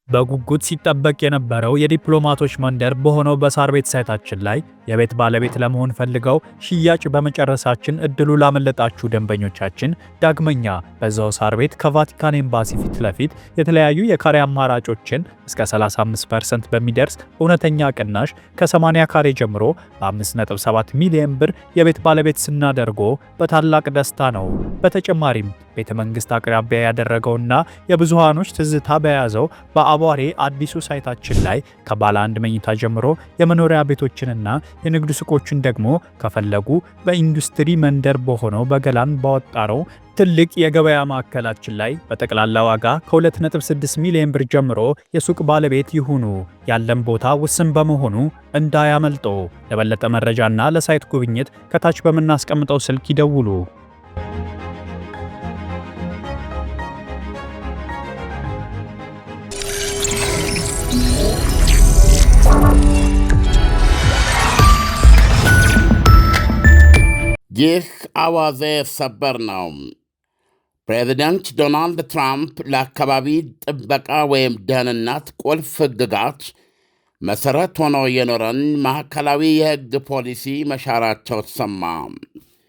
በጉጉት ሲጠበቅ የነበረው የዲፕሎማቶች መንደር በሆነው በሳር ቤት ሳይታችን ላይ የቤት ባለቤት ለመሆን ፈልገው ሽያጭ በመጨረሳችን እድሉ ላመለጣችሁ ደንበኞቻችን ዳግመኛ በዛው ሳር ቤት ከቫቲካን ኤምባሲ ፊት ለፊት የተለያዩ የካሬ አማራጮችን እስከ 35% በሚደርስ እውነተኛ ቅናሽ ከ80 ካሬ ጀምሮ በ5.7 ሚሊዮን ብር የቤት ባለቤት ስናደርጎ በታላቅ ደስታ ነው። በተጨማሪም ቤተ መንግስት አቅራቢያ ያደረገውና የብዙሃኖች ትዝታ በያዘው በአቧሬ አዲሱ ሳይታችን ላይ ከባለ አንድ መኝታ ጀምሮ የመኖሪያ ቤቶችንና የንግድ ሱቆችን ደግሞ ከፈለጉ በኢንዱስትሪ መንደር በሆነው በገላን ባወጣረው ትልቅ የገበያ ማዕከላችን ላይ በጠቅላላ ዋጋ ከ2.6 ሚሊዮን ብር ጀምሮ የሱቅ ባለቤት ይሁኑ። ያለን ቦታ ውስን በመሆኑ እንዳያመልጦ። ለበለጠ መረጃና ለሳይት ጉብኝት ከታች በምናስቀምጠው ስልክ ይደውሉ። ይህ አዋዜ ሰበር ነው። ፕሬዚደንት ዶናልድ ትራምፕ ለአካባቢ ጥበቃ ወይም ደህንነት ቁልፍ ሕግጋት መሠረት ሆኖ የኖረን ማዕከላዊ የሕግ ፖሊሲ መሻራቸው ተሰማ።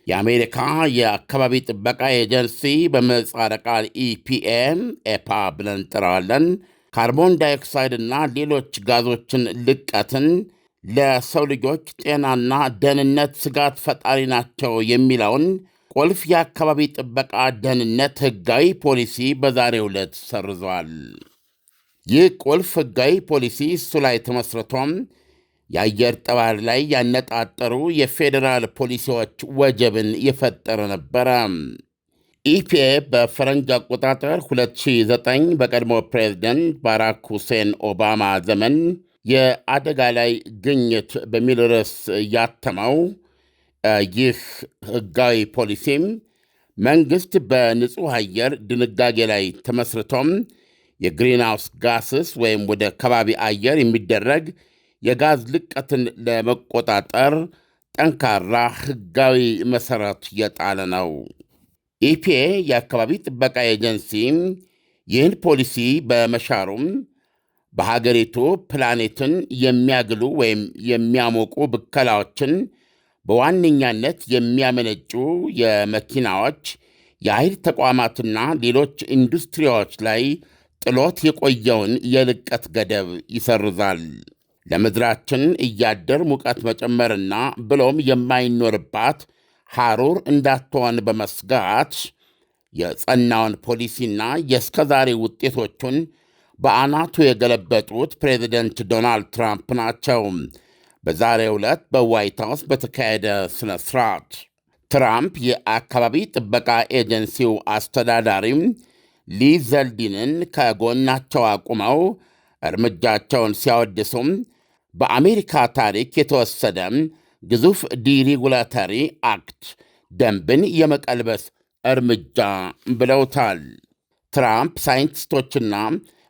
የአሜሪካ የአካባቢ ጥበቃ ኤጀንሲ በምህጻረ ቃል ኤፓ ብለን እንጠራዋለን፣ ካርቦን ዳይኦክሳይድና ሌሎች ጋዞችን ልቀትን ለሰው ልጆች ጤናና ደህንነት ስጋት ፈጣሪ ናቸው የሚለውን ቁልፍ የአካባቢ ጥበቃ ደህንነት ሕጋዊ ፖሊሲ በዛሬው ዕለት ሰርዟል። ይህ ቁልፍ ሕጋዊ ፖሊሲ እሱ ላይ ተመስርቶም የአየር ጠባይ ላይ ያነጣጠሩ የፌዴራል ፖሊሲዎች ወጀብን የፈጠረ ነበረ። ኢፒኤ በፈረንጅ አቆጣጠር 2009 በቀድሞ ፕሬዝደንት ባራክ ሁሴን ኦባማ ዘመን የአደጋ ላይ ግኝት በሚል ርዕስ ያተመው ይህ ሕጋዊ ፖሊሲም መንግሥት በንጹሕ አየር ድንጋጌ ላይ ተመስርቶም የግሪንሃውስ ጋስስ ወይም ወደ ከባቢ አየር የሚደረግ የጋዝ ልቀትን ለመቆጣጠር ጠንካራ ሕጋዊ መሠረት የጣለ ነው። ኢፒኤ የአካባቢ ጥበቃ ኤጀንሲ ይህን ፖሊሲ በመሻሩም በሀገሪቱ ፕላኔትን የሚያግሉ ወይም የሚያሞቁ ብከላዎችን በዋነኛነት የሚያመነጩ የመኪናዎች፣ የኃይል ተቋማትና ሌሎች ኢንዱስትሪዎች ላይ ጥሎት የቆየውን የልቀት ገደብ ይሰርዛል። ለምድራችን እያደር ሙቀት መጨመርና ብሎም የማይኖርባት ሐሩር እንዳትሆን በመስጋት የጸናውን ፖሊሲና የእስከዛሬ ውጤቶቹን በአናቱ የገለበጡት ፕሬዚደንት ዶናልድ ትራምፕ ናቸው። በዛሬው ዕለት በዋይት ሃውስ በተካሄደ ሥነ ሥርዓት ትራምፕ የአካባቢ ጥበቃ ኤጀንሲው አስተዳዳሪም ሊ ዘልዲንን ከጎናቸው አቁመው እርምጃቸውን ሲያወድሱም በአሜሪካ ታሪክ የተወሰደ ግዙፍ ዲሬጉላተሪ አክት ደንብን የመቀልበስ እርምጃ ብለውታል። ትራምፕ ሳይንቲስቶችና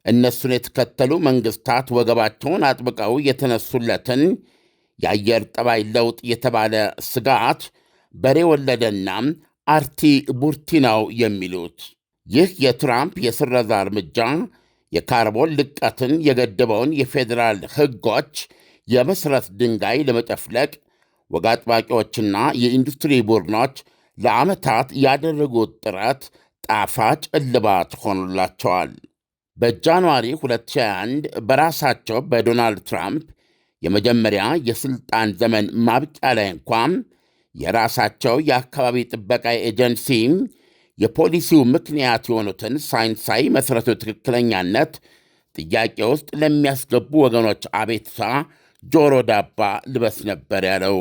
እነሱን የተከተሉ መንግሥታት ወገባቸውን አጥብቀው የተነሱለትን የአየር ጠባይ ለውጥ የተባለ ስጋት በሬ ወለደና አርቲ ቡርቲ ነው የሚሉት። ይህ የትራምፕ የስረዛ እርምጃ የካርቦን ልቀትን የገደበውን የፌዴራል ሕጎች የመሠረት ድንጋይ ለመጨፍለቅ ወግ አጥባቂዎችና የኢንዱስትሪ ቡድኖች ለዓመታት ያደረጉት ጥረት ጣፋጭ እልባት ሆኖላቸዋል። በጃንዋሪ 2021 በራሳቸው በዶናልድ ትራምፕ የመጀመሪያ የሥልጣን ዘመን ማብቂያ ላይ እንኳን የራሳቸው የአካባቢ ጥበቃ ኤጀንሲ የፖሊሲው ምክንያት የሆኑትን ሳይንሳዊ መሠረቱ ትክክለኛነት ጥያቄ ውስጥ ለሚያስገቡ ወገኖች አቤቱታ ጆሮ ዳባ ልበስ ነበር ያለው።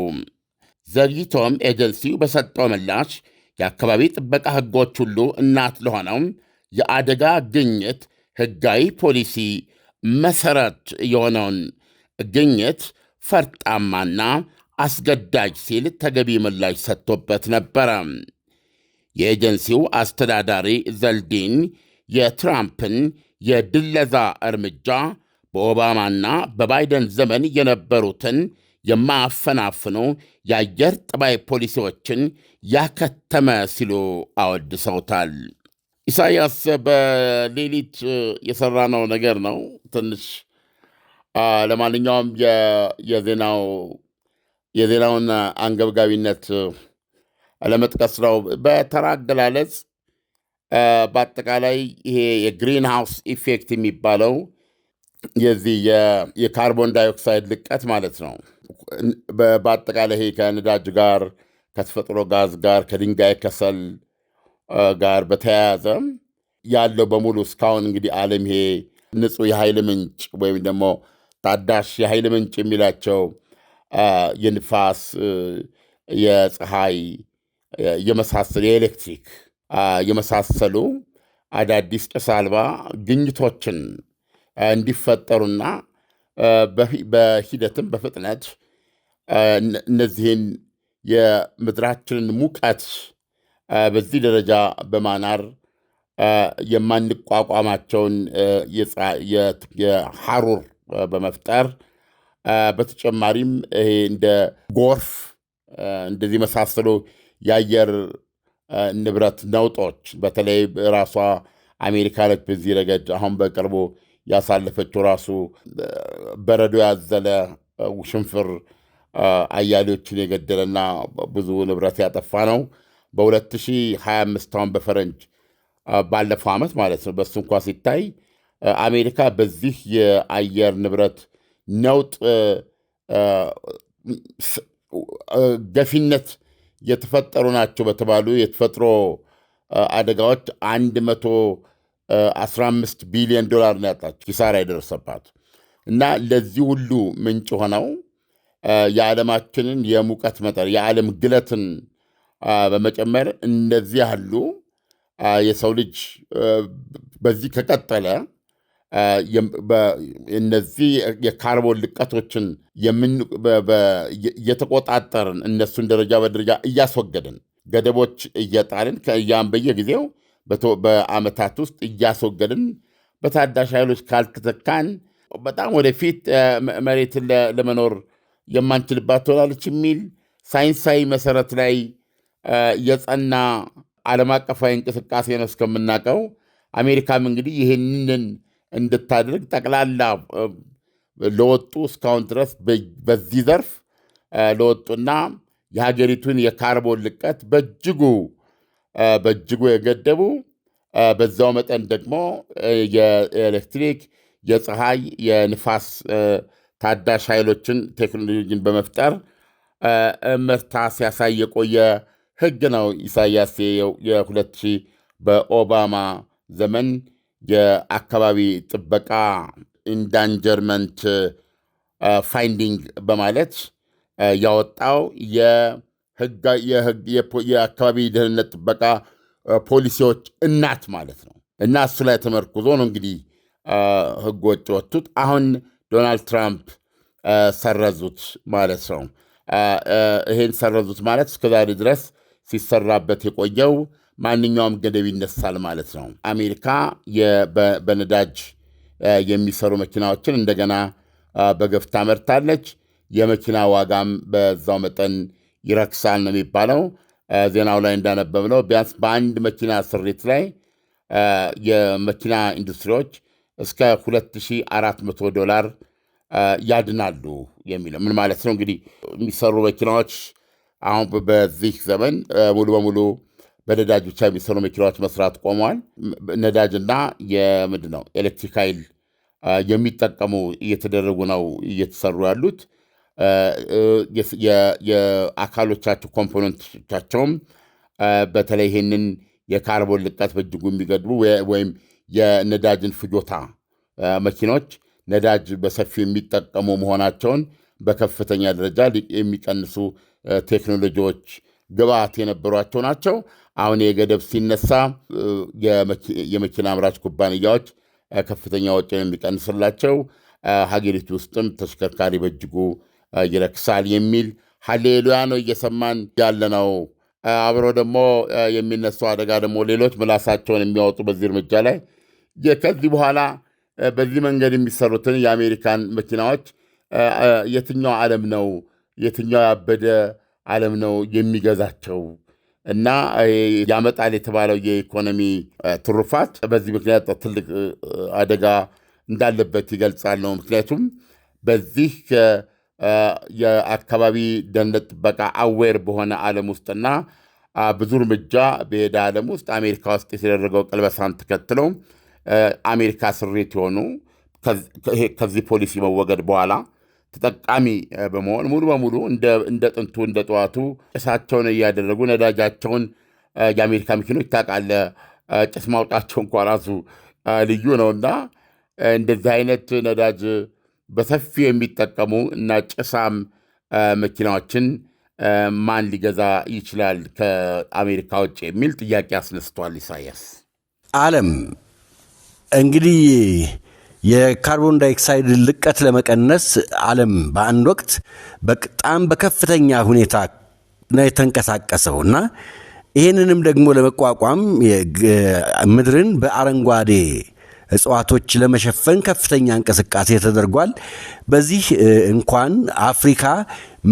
ዘግይቶም ኤጀንሲው በሰጠው ምላሽ የአካባቢ ጥበቃ ሕጎች ሁሉ እናት ለሆነው የአደጋ ግኝት ሕጋዊ ፖሊሲ መሠረት የሆነውን ግኝት ፈርጣማና አስገዳጅ ሲል ተገቢ ምላሽ ሰጥቶበት ነበረ። የኤጀንሲው አስተዳዳሪ ዘልዲን የትራምፕን የድለዛ እርምጃ በኦባማና በባይደን ዘመን የነበሩትን የማያፈናፍኑ የአየር ጠባይ ፖሊሲዎችን ያከተመ ሲሉ አወድሰውታል። ኢሳያስ በሌሊት የሰራነው ነገር ነው ትንሽ ለማንኛውም የዜናውን አንገብጋቢነት ለመጥቀስ ነው። በተራ አገላለጽ በአጠቃላይ ይሄ የግሪን ሃውስ ኢፌክት የሚባለው የዚህ የካርቦን ዳይኦክሳይድ ልቀት ማለት ነው። በአጠቃላይ ይሄ ከነዳጅ ጋር፣ ከተፈጥሮ ጋዝ ጋር፣ ከድንጋይ ከሰል ጋር በተያያዘ ያለው በሙሉ እስካሁን እንግዲህ ዓለም ይሄ ንጹህ የኃይል ምንጭ ወይም ደግሞ ታዳሽ የኃይል ምንጭ የሚላቸው የንፋስ፣ የፀሐይ የመሳሰሉ የኤሌክትሪክ የመሳሰሉ አዳዲስ ጭስ አልባ ግኝቶችን እንዲፈጠሩና በሂደትም በፍጥነት እነዚህን የምድራችንን ሙቀት በዚህ ደረጃ በማናር የማንቋቋማቸውን የሐሩር በመፍጠር በተጨማሪም ይሄ እንደ ጎርፍ እንደዚህ መሳሰሉ የአየር ንብረት ነውጦች በተለይ ራሷ አሜሪካ ነች በዚህ ረገድ አሁን በቅርቡ ያሳለፈችው ራሱ በረዶ ያዘለ ውሽንፍር አያሌዎችን የገደለና ብዙ ንብረት ያጠፋ ነው። በ2025 አሁን በፈረንጅ ባለፈው ዓመት ማለት ነው። በሱ እንኳ ሲታይ አሜሪካ በዚህ የአየር ንብረት ነውጥ ገፊነት የተፈጠሩ ናቸው በተባሉ የተፈጥሮ አደጋዎች 115 ቢሊዮን ዶላር ነው ያጣችው ኪሳራ የደረሰባት እና ለዚህ ሁሉ ምንጭ ሆነው የዓለማችንን የሙቀት መጠን የዓለም ግለትን በመጨመር እንደዚህ ያሉ የሰው ልጅ በዚህ ከቀጠለ እነዚህ የካርቦን ልቀቶችን እየተቆጣጠርን እነሱን ደረጃ በደረጃ እያስወገድን ገደቦች እየጣልን ከእያም በየጊዜው በዓመታት ውስጥ እያስወገድን በታዳሽ ኃይሎች ካልተተካን በጣም ወደፊት መሬትን ለመኖር የማንችልባት ትሆናለች የሚል ሳይንሳዊ መሰረት ላይ የጸና ዓለም አቀፋዊ እንቅስቃሴ ነው እስከምናውቀው። አሜሪካም እንግዲህ ይህንን እንድታደርግ ጠቅላላ ለወጡ እስካሁን ድረስ በዚህ ዘርፍ ለወጡና የሀገሪቱን የካርቦን ልቀት በእጅጉ የገደቡ በዛው መጠን ደግሞ የኤሌክትሪክ፣ የፀሐይ፣ የንፋስ ታዳሽ ኃይሎችን ቴክኖሎጂን በመፍጠር ምርታ ሲያሳይ የቆየ ሕግ ነው። ኢሳያስ የ2000 በኦባማ ዘመን የአካባቢ ጥበቃ ኢንዳንጀርመንት ፋይንዲንግ በማለት ያወጣው የአካባቢ ደህንነት ጥበቃ ፖሊሲዎች እናት ማለት ነው። እና እሱ ላይ ተመርኩዞ ነው እንግዲህ ሕጎች ወጡት። አሁን ዶናልድ ትራምፕ ሰረዙት ማለት ነው። ይሄን ሰረዙት ማለት እስከዛሬ ድረስ ሲሰራበት የቆየው ማንኛውም ገደብ ይነሳል ማለት ነው። አሜሪካ በነዳጅ የሚሰሩ መኪናዎችን እንደገና በገፍ ታመርታለች። የመኪና ዋጋም በዛው መጠን ይረክሳል ነው የሚባለው። ዜናው ላይ እንዳነበብነው ቢያንስ በአንድ መኪና ስሪት ላይ የመኪና ኢንዱስትሪዎች እስከ $2400 ያድናሉ የሚለው ምን ማለት ነው? እንግዲህ የሚሰሩ መኪናዎች አሁን በዚህ ዘመን ሙሉ በሙሉ በነዳጅ ብቻ የሚሰሩ መኪናዎች መስራት ቆመዋል። ነዳጅና የምንድን ነው ኤሌክትሪክ ኃይል የሚጠቀሙ እየተደረጉ ነው እየተሰሩ ያሉት። የአካሎቻቸው ኮምፖነንቶቻቸውም በተለይ ይህንን የካርቦን ልቀት በእጅጉ የሚገድቡ ወይም የነዳጅን ፍጆታ መኪኖች ነዳጅ በሰፊው የሚጠቀሙ መሆናቸውን በከፍተኛ ደረጃ የሚቀንሱ ቴክኖሎጂዎች ግብዓት የነበሯቸው ናቸው። አሁን የገደብ ሲነሳ የመኪና አምራች ኩባንያዎች ከፍተኛ ወጪ የሚቀንስላቸው፣ ሀገሪቱ ውስጥም ተሽከርካሪ በእጅጉ ይረክሳል የሚል ሀሌሉያ ነው እየሰማን ያለ ነው። አብሮ ደግሞ የሚነሳው አደጋ ደግሞ ሌሎች ምላሳቸውን የሚያወጡ በዚህ እርምጃ ላይ ከዚህ በኋላ በዚህ መንገድ የሚሰሩትን የአሜሪካን መኪናዎች የትኛው ዓለም ነው የትኛው ያበደ ዓለም ነው የሚገዛቸው እና ያመጣል የተባለው የኢኮኖሚ ትሩፋት በዚህ ምክንያት ትልቅ አደጋ እንዳለበት ይገልጻል ነው። ምክንያቱም በዚህ የአካባቢ ደህንነት ጥበቃ አዌር በሆነ ዓለም ውስጥና ብዙ እርምጃ በሄደ ዓለም ውስጥ አሜሪካ ውስጥ የተደረገው ቅልበሳን ተከትለው አሜሪካ ስሪት የሆኑ ከዚህ ፖሊሲ መወገድ በኋላ ተጠቃሚ በመሆን ሙሉ በሙሉ እንደ ጥንቱ እንደ ጠዋቱ ጭሳቸውን እያደረጉ ነዳጃቸውን የአሜሪካ መኪኖች ታውቃለህ፣ ጭስ ማውጣቸው እንኳ ራሱ ልዩ ነውና እንደዚህ አይነት ነዳጅ በሰፊው የሚጠቀሙ እና ጭሳም መኪናዎችን ማን ሊገዛ ይችላል ከአሜሪካ ውጭ የሚል ጥያቄ አስነስቷል። ኢሳያስ ዓለም እንግዲህ የካርቦን ዳይኦክሳይድ ልቀት ለመቀነስ ዓለም በአንድ ወቅት በጣም በከፍተኛ ሁኔታ ነው የተንቀሳቀሰው እና ይህንንም ደግሞ ለመቋቋም ምድርን በአረንጓዴ እጽዋቶች ለመሸፈን ከፍተኛ እንቅስቃሴ ተደርጓል። በዚህ እንኳን አፍሪካ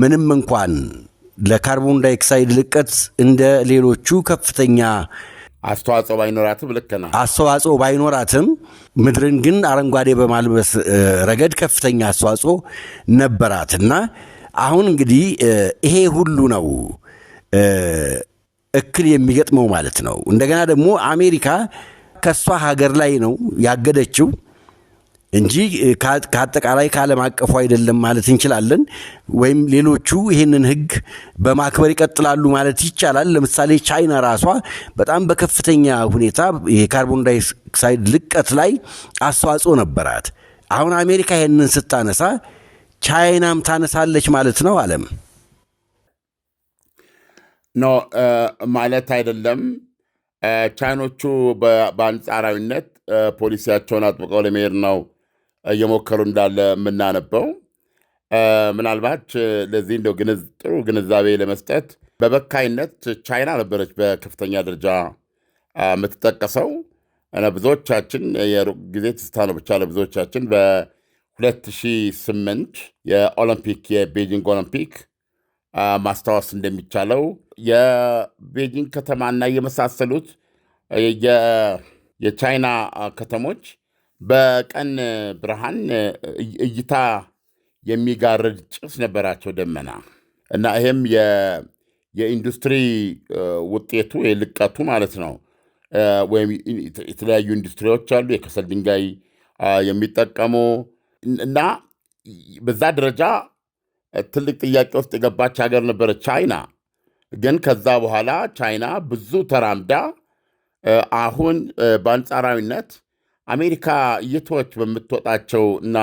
ምንም እንኳን ለካርቦን ዳይኦክሳይድ ልቀት እንደ ሌሎቹ ከፍተኛ አስተዋጽኦ ባይኖራትም ልክ ነው አስተዋጽኦ ባይኖራትም ምድርን ግን አረንጓዴ በማልበስ ረገድ ከፍተኛ አስተዋጽኦ ነበራትና አሁን እንግዲህ ይሄ ሁሉ ነው እክል የሚገጥመው ማለት ነው። እንደገና ደግሞ አሜሪካ ከሷ ሀገር ላይ ነው ያገደችው እንጂ ከአጠቃላይ ከዓለም አቀፉ አይደለም ማለት እንችላለን። ወይም ሌሎቹ ይህንን ሕግ በማክበር ይቀጥላሉ ማለት ይቻላል። ለምሳሌ ቻይና ራሷ በጣም በከፍተኛ ሁኔታ የካርቦን ዳይኦክሳይድ ልቀት ላይ አስተዋጽኦ ነበራት። አሁን አሜሪካ ይህንን ስታነሳ ቻይናም ታነሳለች ማለት ነው። ዓለም ኖ ማለት አይደለም። ቻይኖቹ በአንጻራዊነት ፖሊሲያቸውን አጥብቀው ለመሄድ ነው እየሞከሩ እንዳለ የምናነበው። ምናልባት ለዚህ እንደው ጥሩ ግንዛቤ ለመስጠት በበካይነት ቻይና ነበረች በከፍተኛ ደረጃ የምትጠቀሰው። ብዙዎቻችን የሩቅ ጊዜ ትዝታ ነው ብቻ ለብዙዎቻችን በ2008 የኦሎምፒክ የቤጂንግ ኦሎምፒክ ማስታወስ እንደሚቻለው የቤጂንግ ከተማና የመሳሰሉት የቻይና ከተሞች በቀን ብርሃን እይታ የሚጋርድ ጭስ ነበራቸው፣ ደመና እና ይሄም የኢንዱስትሪ ውጤቱ የልቀቱ ማለት ነው። ወይም የተለያዩ ኢንዱስትሪዎች አሉ የከሰል ድንጋይ የሚጠቀሙ እና በዛ ደረጃ ትልቅ ጥያቄ ውስጥ የገባች ሀገር ነበረች ቻይና። ግን ከዛ በኋላ ቻይና ብዙ ተራምዳ አሁን በአንጻራዊነት አሜሪካ እየተወች በምትወጣቸው እና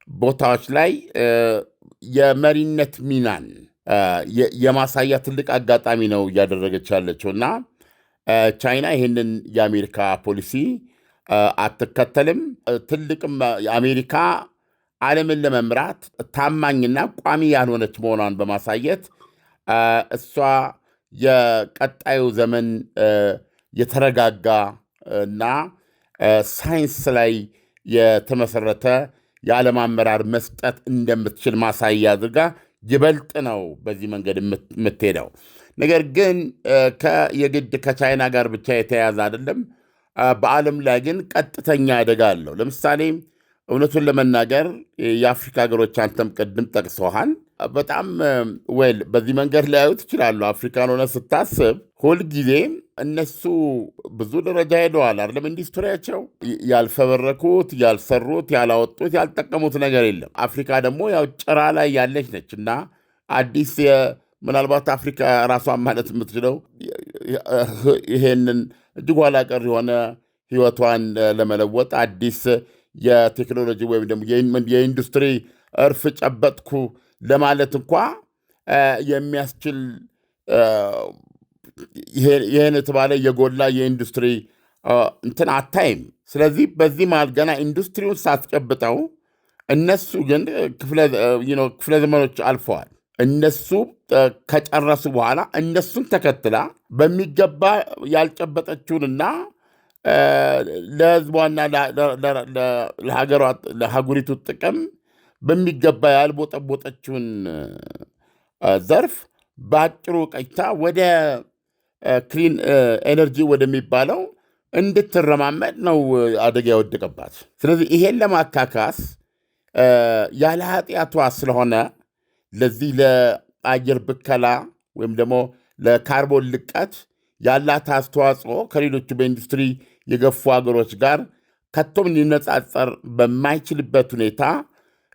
ቦታዎች ላይ የመሪነት ሚናን የማሳያ ትልቅ አጋጣሚ ነው እያደረገች ያለችው እና ቻይና ይህንን የአሜሪካ ፖሊሲ አትከተልም። ትልቅም አሜሪካ ዓለምን ለመምራት ታማኝና ቋሚ ያልሆነች መሆኗን በማሳየት እሷ የቀጣዩ ዘመን የተረጋጋ እና ሳይንስ ላይ የተመሰረተ የዓለም አመራር መስጠት እንደምትችል ማሳያ አድርጋ ይበልጥ ነው በዚህ መንገድ የምትሄደው። ነገር ግን የግድ ከቻይና ጋር ብቻ የተያያዘ አይደለም። በዓለም ላይ ግን ቀጥተኛ አደጋ አለው። ለምሳሌ እውነቱን ለመናገር የአፍሪካ ሀገሮች አንተም ቅድም ጠቅሰዋል። በጣም በዚህ መንገድ ሊያዩት ይችላሉ። አፍሪካን ሆነ ስታስብ ሁልጊዜ እነሱ ብዙ ደረጃ ሄደዋል አይደለም። ኢንዱስትሪያቸው ያልፈበረኩት፣ ያልሰሩት፣ ያላወጡት፣ ያልጠቀሙት ነገር የለም። አፍሪካ ደግሞ ያው ጭራ ላይ ያለች ነች እና አዲስ ምናልባት አፍሪካ ራሷን ማለት የምትችለው ይሄንን እጅግ ኋላ ቀር የሆነ ህይወቷን ለመለወጥ አዲስ የቴክኖሎጂ ወይም ደግሞ የኢንዱስትሪ እርፍ ጨበጥኩ ለማለት እንኳ የሚያስችል ይህን የተባለ የጎላ የኢንዱስትሪ እንትን አታይም። ስለዚህ በዚህ መሃል ገና ኢንዱስትሪውን ሳትጨብጠው እነሱ ግን ክፍለ ዘመኖች አልፈዋል። እነሱ ከጨረሱ በኋላ እነሱን ተከትላ በሚገባ ያልጨበጠችውንና ለህዝቧና ለሀገሪቱ ጥቅም በሚገባ ያልቦጠቦጠችውን ዘርፍ በአጭሩ ቀጭታ ወደ ክሊን ኤነርጂ ወደሚባለው እንድትረማመድ ነው አደጋ የወደቀባት። ስለዚህ ይሄን ለማካካስ ያለ ኃጢአቷ ስለሆነ ለዚህ ለአየር ብከላ ወይም ደግሞ ለካርቦን ልቀት ያላት አስተዋጽኦ ከሌሎቹ በኢንዱስትሪ የገፉ ሀገሮች ጋር ከቶም ሊነጻጸር በማይችልበት ሁኔታ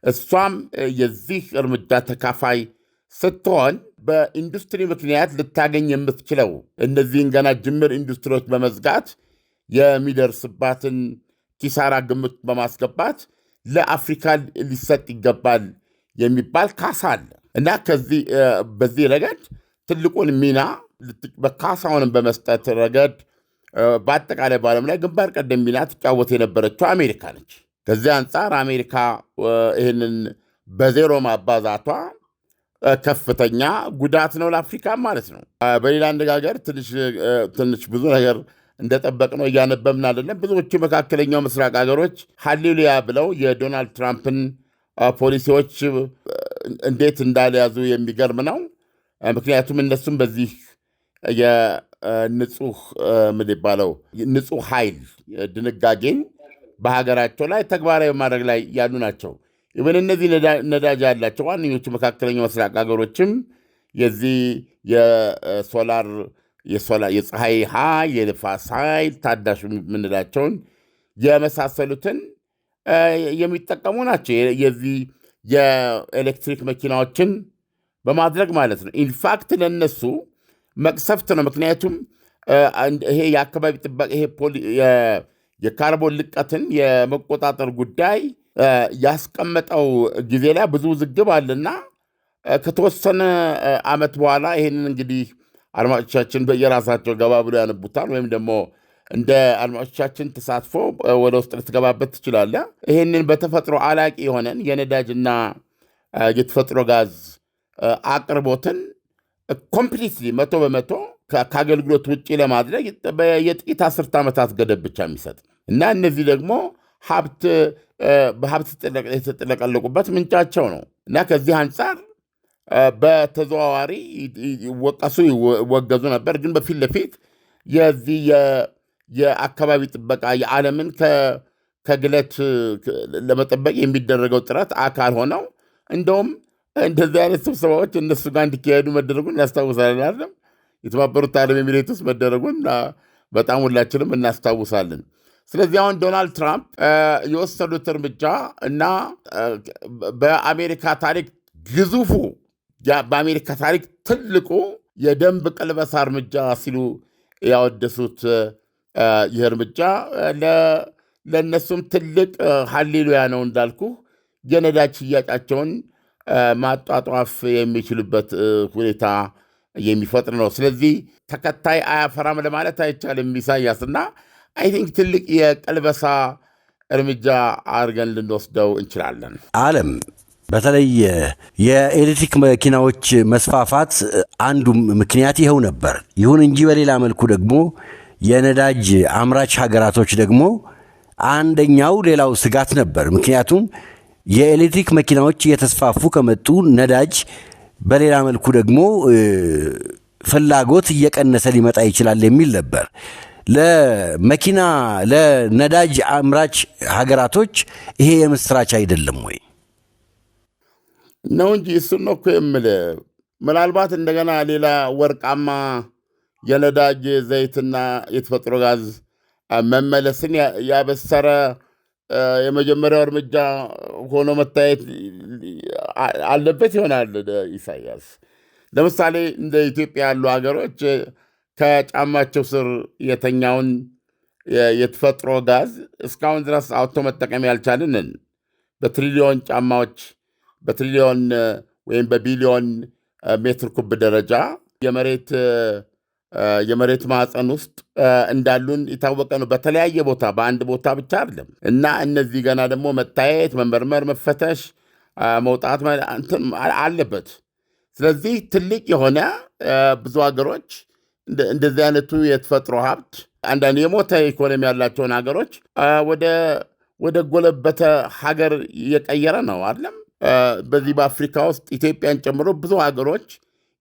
እሷም የዚህ እርምጃ ተካፋይ ስትሆን በኢንዱስትሪ ምክንያት ልታገኝ የምትችለው እነዚህን ገና ጅምር ኢንዱስትሪዎች በመዝጋት የሚደርስባትን ኪሳራ ግምት በማስገባት ለአፍሪካ ሊሰጥ ይገባል የሚባል ካሳ አለ እና በዚህ ረገድ ትልቁን ሚና በካሳውንም በመስጠት ረገድ በአጠቃላይ በዓለም ላይ ግንባር ቀደም ሚና ትጫወት የነበረችው አሜሪካ ነች። ከዚህ አንጻር አሜሪካ ይህንን በዜሮ ማባዛቷ ከፍተኛ ጉዳት ነው ለአፍሪካ ማለት ነው። በሌላ አነጋገር ትንሽ ብዙ ነገር እንደጠበቅነው እያነበብን አይደለም። ብዙዎቹ መካከለኛው ምስራቅ ሀገሮች ሃሌሉያ ብለው የዶናልድ ትራምፕን ፖሊሲዎች እንዴት እንዳልያዙ የሚገርም ነው። ምክንያቱም እነሱም በዚህ የንጹህ ንጹህ ኃይል ድንጋጌን በሀገራቸው ላይ ተግባራዊ ማድረግ ላይ ያሉ ናቸው። ይብን እነዚህ ነዳጅ ያላቸው ዋነኞቹ መካከለኛው ምስራቅ ሀገሮችም የዚህ የፀሐይ ኃይል፣ የንፋስ ኃይል፣ ታዳሽ የምንላቸውን የመሳሰሉትን የሚጠቀሙ ናቸው። የዚህ የኤሌክትሪክ መኪናዎችን በማድረግ ማለት ነው። ኢንፋክት ለነሱ መቅሰፍት ነው። ምክንያቱም ይሄ የአካባቢ ጥበቃ የካርቦን ልቀትን የመቆጣጠር ጉዳይ ያስቀመጠው ጊዜ ላይ ብዙ ውዝግብ አለና ከተወሰነ ዓመት በኋላ ይህንን እንግዲህ አድማጮቻችን በየራሳቸው ገባ ብሎ ያነቡታል፣ ወይም ደግሞ እንደ አድማጮቻችን ተሳትፎ ወደ ውስጥ ልትገባበት ትችላለህ። ይህንን በተፈጥሮ አላቂ የሆነን የነዳጅና የተፈጥሮ ጋዝ አቅርቦትን ኮምፕሊትሊ 100% ከአገልግሎት ውጭ ለማድረግ የጥቂት 10 ዓመታት ገደብ ብቻ የሚሰጥ እና እነዚህ ደግሞ በሀብት የተጠለቀለቁበት ምንጫቸው ነው እና ከዚህ አንጻር በተዘዋዋሪ ይወቀሱ ይወገዙ ነበር። ግን በፊት ለፊት የዚህ የአካባቢ ጥበቃ የዓለምን ከግለት ለመጠበቅ የሚደረገው ጥረት አካል ሆነው እንደውም እንደዚህ አይነት ስብሰባዎች እነሱ ጋር እንዲካሄዱ መደረጉን እናስታውሳለን። አይደለም የተባበሩት አረብ ኤሚሬት ውስጥ መደረጉን በጣም ሁላችንም እናስታውሳለን። ስለዚህ አሁን ዶናልድ ትራምፕ የወሰዱት እርምጃ እና በአሜሪካ ታሪክ ግዙፉ በአሜሪካ ታሪክ ትልቁ የደንብ ቅልበሳ እርምጃ ሲሉ ያወደሱት ይህ እርምጃ ለእነሱም ትልቅ ሃሌሉያ ነው። እንዳልኩ የነዳጅ ሽያጫቸውን ማጧጧፍ የሚችሉበት ሁኔታ የሚፈጥር ነው። ስለዚህ ተከታይ አያፈራም ለማለት አይቻልም ኢሳያስ እና አይ ቲንክ ትልቅ የቀልበሳ እርምጃ አድርገን ልንወስደው እንችላለን። ዓለም በተለይ የኤሌክትሪክ መኪናዎች መስፋፋት አንዱ ምክንያት ይኸው ነበር። ይሁን እንጂ በሌላ መልኩ ደግሞ የነዳጅ አምራች ሀገራቶች ደግሞ አንደኛው ሌላው ስጋት ነበር። ምክንያቱም የኤሌክትሪክ መኪናዎች እየተስፋፉ ከመጡ ነዳጅ በሌላ መልኩ ደግሞ ፍላጎት እየቀነሰ ሊመጣ ይችላል የሚል ነበር። ለነዳጅ አምራች ሀገራቶች ይሄ የምስራች አይደለም ወይ ነው እንጂ እሱን ነው እኮ የምልህ። ምናልባት እንደገና ሌላ ወርቃማ የነዳጅ ዘይትና የተፈጥሮ ጋዝ መመለስን ያበሰረ የመጀመሪያው እርምጃ ሆኖ መታየት አለበት ይሆናል። ኢሳያስ ለምሳሌ እንደ ኢትዮጵያ ያሉ ሀገሮች ከጫማቸው ስር የተኛውን የተፈጥሮ ጋዝ እስካሁን ድረስ አውጥቶ መጠቀም ያልቻልን በትሪሊዮን ጫማዎች በትሪሊዮን ወይም በቢሊዮን ሜትር ኩብ ደረጃ የመሬት ማዕፀን ውስጥ እንዳሉን የታወቀ ነው። በተለያየ ቦታ በአንድ ቦታ ብቻ አይደለም እና እነዚህ ገና ደግሞ መታየት፣ መመርመር፣ መፈተሽ፣ መውጣት አለበት። ስለዚህ ትልቅ የሆነ ብዙ ሀገሮች እንደዚህ አይነቱ የተፈጥሮ ሀብት አንዳንድ የሞተ ኢኮኖሚ ያላቸውን ሀገሮች ወደ ጎለበተ ሀገር እየቀየረ ነው አይደለም። በዚህ በአፍሪካ ውስጥ ኢትዮጵያን ጨምሮ ብዙ ሀገሮች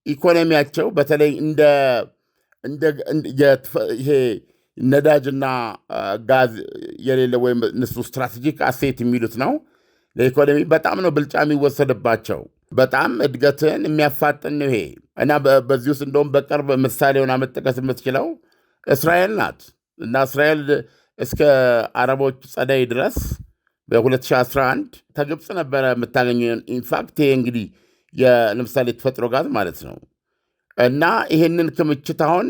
ኢኮኖሚያቸው በተለይ እንደ ይሄ ነዳጅና ጋዝ የሌለ ወይም እነሱ ስትራቴጂክ አሴት የሚሉት ነው። ለኢኮኖሚ በጣም ነው ብልጫ የሚወሰድባቸው። በጣም እድገትን የሚያፋጥን ነው ይሄ እና በዚህ ውስጥ እንደውም በቅርብ ምሳሌውን መጠቀስ የምትችለው እስራኤል ናት እና እስራኤል እስከ አረቦች ጸደይ ድረስ በ2011 ከግብፅ ነበረ የምታገኘው። ኢንፋክት ይሄ እንግዲህ ለምሳሌ የተፈጥሮ ጋዝ ማለት ነው እና ይሄንን ክምችት አሁን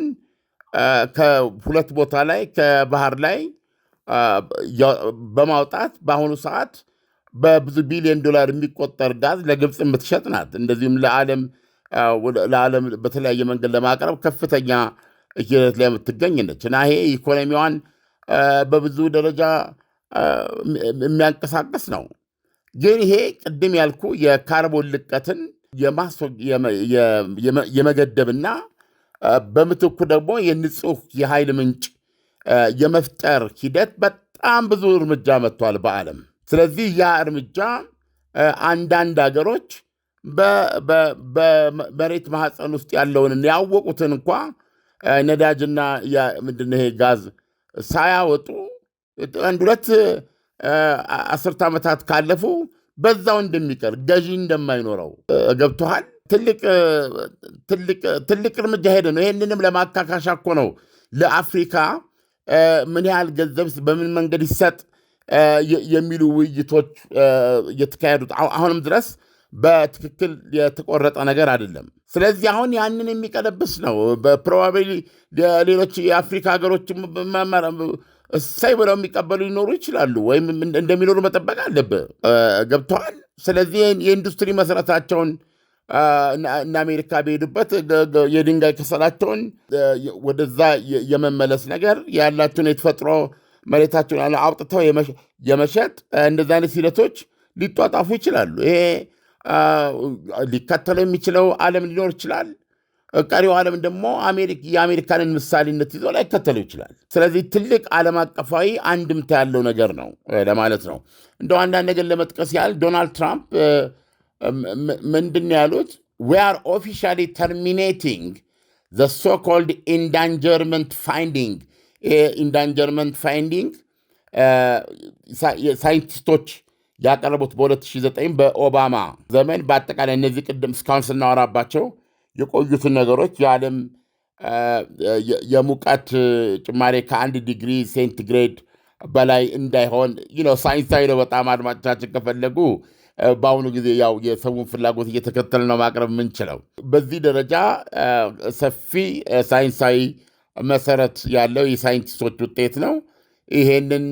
ከሁለት ቦታ ላይ ከባህር ላይ በማውጣት በአሁኑ ሰዓት በብዙ ቢሊዮን ዶላር የሚቆጠር ጋዝ ለግብፅ የምትሸጥ ናት። እንደዚሁም ለዓለም በተለያየ መንገድ ለማቅረብ ከፍተኛ ሂደት ላይ የምትገኝ ነች እና ይሄ ኢኮኖሚዋን በብዙ ደረጃ የሚያንቀሳቀስ ነው። ግን ይሄ ቅድም ያልኩ የካርቦን ልቀትን የመገደብና በምትኩ ደግሞ የንጹህ የኃይል ምንጭ የመፍጠር ሂደት በጣም ብዙ እርምጃ መጥቷል በዓለም። ስለዚህ ያ እርምጃ አንዳንድ ሀገሮች በመሬት ማህፀን ውስጥ ያለውን ያወቁትን እንኳ ነዳጅና ምንድነው ይሄ ጋዝ ሳያወጡ አንድ ሁለት አስርት ዓመታት ካለፉ በዛው እንደሚቀር ገዢ እንደማይኖረው ገብቶሃል። ትልቅ እርምጃ ሄደ ነው። ይህንንም ለማካካሻ እኮ ነው ለአፍሪካ ምን ያህል ገንዘብ በምን መንገድ ይሰጥ የሚሉ ውይይቶች የተካሄዱት። አሁንም ድረስ በትክክል የተቆረጠ ነገር አይደለም። ስለዚህ አሁን ያንን የሚቀለብስ ነው። በፕሮባቢሊ ሌሎች የአፍሪካ ሀገሮች እሳይ ብለው የሚቀበሉ ሊኖሩ ይችላሉ፣ ወይም እንደሚኖሩ መጠበቅ አለብህ። ገብተዋል። ስለዚህ የኢንዱስትሪ መሰረታቸውን እና አሜሪካ በሄዱበት የድንጋይ ከሰላቸውን ወደዛ የመመለስ ነገር ያላቸውን የተፈጥሮ መሬታቸውን አውጥተው የመሸጥ እንደዚህ አይነት ሂደቶች ሊጧጣፉ ይችላሉ። ይሄ ሊከተለው የሚችለው ዓለም ሊኖር ይችላል። ቀሪው ዓለም ደግሞ የአሜሪካንን ምሳሌነት ይዞ ላይከተለው ይችላል። ስለዚህ ትልቅ ዓለም አቀፋዊ አንድምታ ያለው ነገር ነው ለማለት ነው። እንደው አንዳንድ ነገር ለመጥቀስ ያህል ዶናልድ ትራምፕ ምንድን ያሉት we are officially terminating the so-called endangerment finding. ኢንዳንጀርመንት ፋይንዲንግ ሳይንቲስቶች ያቀረቡት በ2009 በኦባማ ዘመን በአጠቃላይ እነዚህ ቅድም እስካሁን ስናወራባቸው የቆዩትን ነገሮች የዓለም የሙቀት ጭማሬ ከ1 ዲግሪ ሴንቲግሬድ በላይ እንዳይሆን ሳይንሳዊ ነው በጣም። አድማጮቻችን ከፈለጉ በአሁኑ ጊዜ ያው የሰውን ፍላጎት እየተከተል ነው ማቅረብ የምንችለው። በዚህ ደረጃ ሰፊ ሳይንሳዊ መሰረት ያለው የሳይንቲስቶች ውጤት ነው። ይሄንን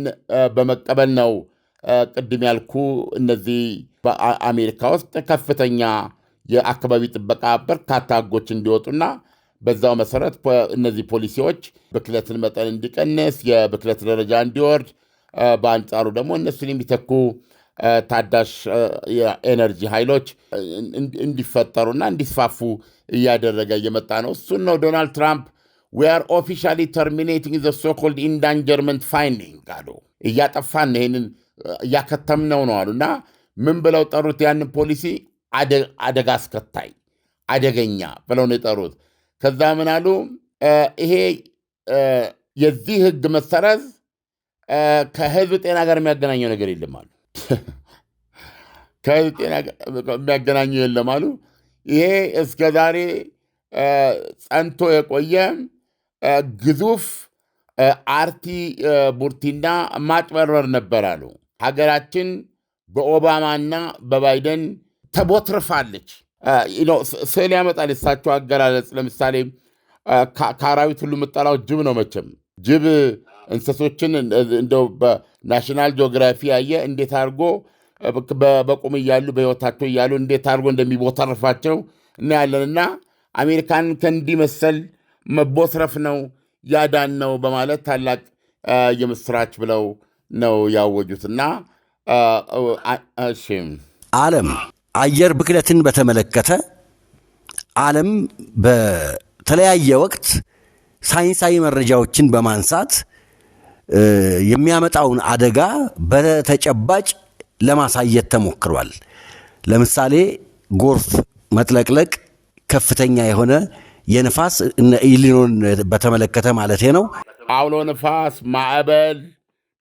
በመቀበል ነው ቅድም ያልኩ እነዚህ በአሜሪካ ውስጥ ከፍተኛ የአካባቢ ጥበቃ በርካታ ሕጎች እንዲወጡና በዛው መሰረት እነዚህ ፖሊሲዎች ብክለትን መጠን እንዲቀንስ፣ የብክለት ደረጃ እንዲወርድ፣ በአንጻሩ ደግሞ እነሱን የሚተኩ ታዳሽ የኤነርጂ ኃይሎች እንዲፈጠሩና እንዲስፋፉ እያደረገ እየመጣ ነው። እሱን ነው ዶናልድ ትራምፕ we are officially terminating the so-called endangerment finding አሉ። እያጠፋን ይሄንን እያከተምነው ነው አሉና ምን ብለው ጠሩት? ያንን ፖሊሲ አደጋ አስከታይ አደገኛ ብለው ነው የጠሩት። ከዛ ምን አሉ? ይሄ የዚህ ህግ መሰረዝ ከህዝብ ጤና ጋር የሚያገናኘው ነገር የለም አሉ። ከህዝብ ጤና የሚያገናኘው የለም አሉ። ይሄ እስከዛሬ ጸንቶ የቆየ ግዙፍ አርቲ ቡርቲና ማጭበርበር ነበር አሉ። ሀገራችን በኦባማና በባይደን ተቦትርፋለች። ስዕል ያመጣል የሳቸው አገላለጽ። ለምሳሌ ከአራዊት ሁሉ የምጠላው ጅብ ነው። መቼም ጅብ እንስሶችን እንደው በናሽናል ጂኦግራፊ ያየ እንዴት አድርጎ በቁም እያሉ በሕይወታቸው እያሉ እንዴት አድርጎ እንደሚቦተርፋቸው እናያለንና አሜሪካን ከእንዲህ መሰል መቦትረፍ ነው ያዳን ነው በማለት ታላቅ የምስራች ብለው ነው ያወጁትና ዓለም አየር ብክለትን በተመለከተ ዓለም በተለያየ ወቅት ሳይንሳዊ መረጃዎችን በማንሳት የሚያመጣውን አደጋ በተጨባጭ ለማሳየት ተሞክሯል። ለምሳሌ ጎርፍ መጥለቅለቅ ከፍተኛ የሆነ የንፋስ ኢሊኖን በተመለከተ ማለት ነው አውሎ ንፋስ ማዕበል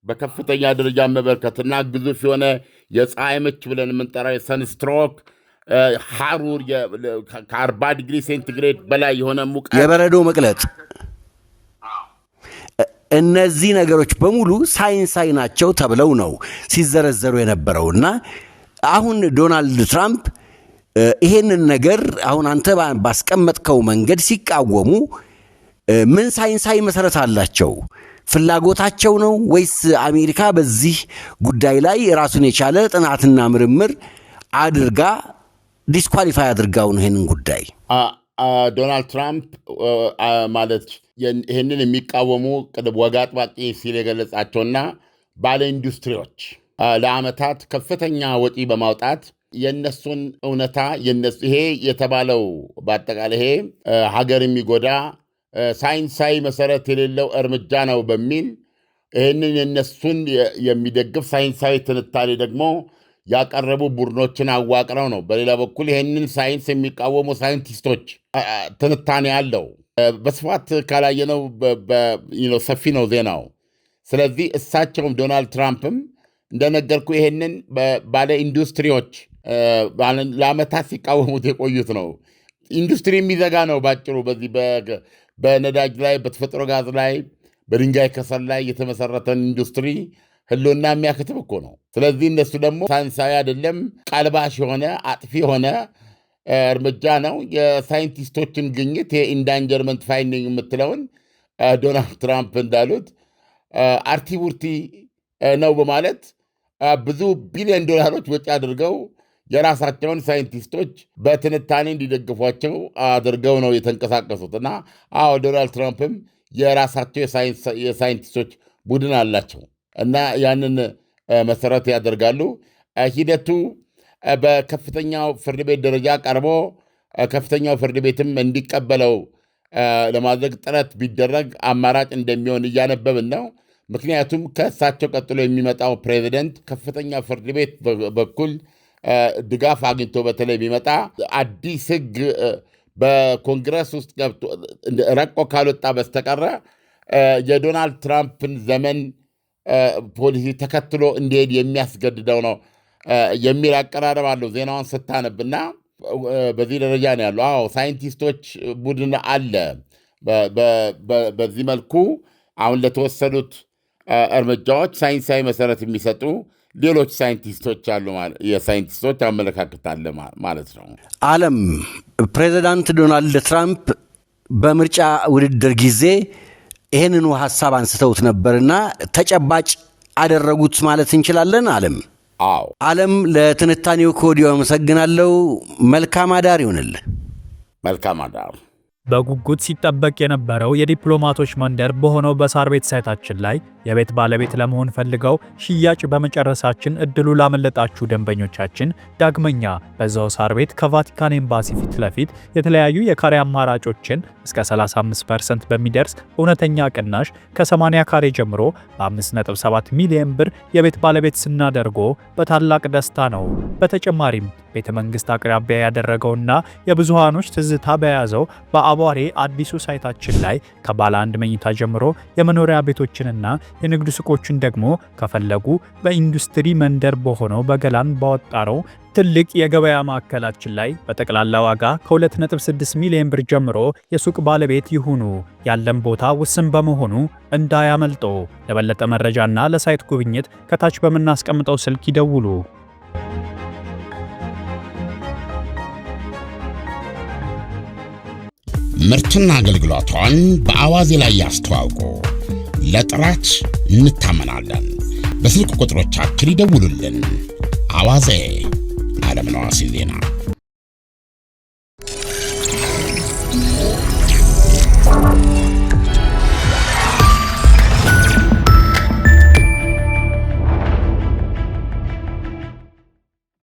በከፍተኛ ደረጃ መበርከትና ግዙፍ የሆነ የፀሐይ ምች ብለን የምንጠራው የሰንስትሮክ ሐሩር ከ40 ዲግሪ ሴንቲግሬድ በላይ የሆነ ሙቀት የበረዶ መቅለጥ እነዚህ ነገሮች በሙሉ ሳይንሳዊ ናቸው ተብለው ነው ሲዘረዘሩ የነበረውና አሁን ዶናልድ ትራምፕ ይሄንን ነገር አሁን አንተ ባስቀመጥከው መንገድ ሲቃወሙ ምን ሳይንሳዊ መሰረት አላቸው? ፍላጎታቸው ነው ወይስ አሜሪካ በዚህ ጉዳይ ላይ ራሱን የቻለ ጥናትና ምርምር አድርጋ ዲስኳሊፋይ አድርጋው ነው ይሄንን ጉዳይ? ዶናልድ ትራምፕ ማለት ይህንን የሚቃወሙ ወግ አጥባቂ ሲል የገለጻቸውና ባለ ኢንዱስትሪዎች ለዓመታት ከፍተኛ ወጪ በማውጣት የነሱን እውነታ ይሄ የተባለው በአጠቃላይ ይሄ ሀገር የሚጎዳ ሳይንሳዊ መሰረት የሌለው እርምጃ ነው በሚል ይህንን የነሱን የሚደግፍ ሳይንሳዊ ትንታኔ ደግሞ ያቀረቡ ቡድኖችን አዋቅረው ነው። በሌላ በኩል ይህንን ሳይንስ የሚቃወሙ ሳይንቲስቶች ትንታኔ አለው። በስፋት ካላየነው ሰፊ ነው ዜናው። ስለዚህ እሳቸውም ዶናልድ ትራምፕም እንደነገርኩ ይህንን ባለ ኢንዱስትሪዎች ለዓመታት ሲቃወሙት የቆዩት ነው። ኢንዱስትሪ የሚዘጋ ነው ባጭሩ። በዚህ በነዳጅ ላይ፣ በተፈጥሮ ጋዝ ላይ፣ በድንጋይ ከሰል ላይ የተመሰረተን ኢንዱስትሪ ህልውና የሚያከትብ እኮ ነው። ስለዚህ እነሱ ደግሞ ሳይንሳዊ አይደለም ቀልባሽ የሆነ አጥፊ የሆነ እርምጃ ነው። የሳይንቲስቶችን ግኝት የኢንዳንጀርመንት ፋይንዲንግ የምትለውን ዶናልድ ትራምፕ እንዳሉት አርቲቡርቲ ነው በማለት ብዙ ቢሊዮን ዶላሮች ወጪ አድርገው የራሳቸውን ሳይንቲስቶች በትንታኔ እንዲደግፏቸው አድርገው ነው የተንቀሳቀሱት። እና ዶናልድ ትራምፕም የራሳቸው የሳይንቲስቶች ቡድን አላቸው እና ያንን መሰረት ያደርጋሉ። ሂደቱ በከፍተኛው ፍርድ ቤት ደረጃ ቀርቦ ከፍተኛው ፍርድ ቤትም እንዲቀበለው ለማድረግ ጥረት ቢደረግ አማራጭ እንደሚሆን እያነበብን ነው። ምክንያቱም ከእሳቸው ቀጥሎ የሚመጣው ፕሬዚደንት ከፍተኛ ፍርድ ቤት በኩል ድጋፍ አግኝቶ በተለይ ቢመጣ አዲስ ሕግ በኮንግረስ ውስጥ ገብቶ ረቆ ካልወጣ በስተቀረ የዶናልድ ትራምፕን ዘመን ፖሊሲ ተከትሎ እንዲሄድ የሚያስገድደው ነው የሚል አቀራረብ አለው ዜናውን ስታነብና በዚህ ደረጃ ነው ያለው። ሳይንቲስቶች ቡድን አለ። በዚህ መልኩ አሁን ለተወሰዱት እርምጃዎች ሳይንሳዊ መሰረት የሚሰጡ ሌሎች ሳይንቲስቶች አሉ። የሳይንቲስቶች አመለካከት አለ ማለት ነው። ዓለም ፕሬዚዳንት ዶናልድ ትራምፕ በምርጫ ውድድር ጊዜ ይህንኑ ሐሳብ አንስተውት ነበርና ተጨባጭ አደረጉት ማለት እንችላለን። ዓለም ለትንታኔው ከወዲሁ አመሰግናለሁ። መልካም አዳር ይሁንልህ። መልካም አዳር። በጉጉት ሲጠበቅ የነበረው የዲፕሎማቶች መንደር በሆነው በሳር ቤት ሳይታችን ላይ የቤት ባለቤት ለመሆን ፈልገው ሽያጭ በመጨረሳችን እድሉ ላመለጣችሁ ደንበኞቻችን ዳግመኛ በዛው ሳር ቤት ከቫቲካን ኤምባሲ ፊት ለፊት የተለያዩ የካሬ አማራጮችን እስከ 35% በሚደርስ እውነተኛ ቅናሽ ከ80 ካሬ ጀምሮ በ5.7 ሚሊዮን ብር የቤት ባለቤት ስናደርጎ በታላቅ ደስታ ነው። በተጨማሪም ቤተ መንግስት አቅራቢያ ያደረገውና የብዙሃኖች ትዝታ በያዘው በአቧሬ አዲሱ ሳይታችን ላይ ከባለ አንድ መኝታ ጀምሮ የመኖሪያ ቤቶችንና የንግድ ሱቆችን ደግሞ ከፈለጉ በኢንዱስትሪ መንደር በሆነው በገላን ባወጣረው ትልቅ የገበያ ማዕከላችን ላይ በጠቅላላ ዋጋ ከ2.6 ሚሊዮን ብር ጀምሮ የሱቅ ባለቤት ይሁኑ። ያለን ቦታ ውስን በመሆኑ እንዳያመልጦ። ለበለጠ መረጃና ለሳይት ጉብኝት ከታች በምናስቀምጠው ስልክ ይደውሉ። ምርትና አገልግሎቷን በአዋዜ ላይ ያስተዋውቁ። ለጥራች እንታመናለን። በስልክ ቁጥሮቻችን ይደውሉልን። አዋዜ ዓለምነህ ዋሴ ዜና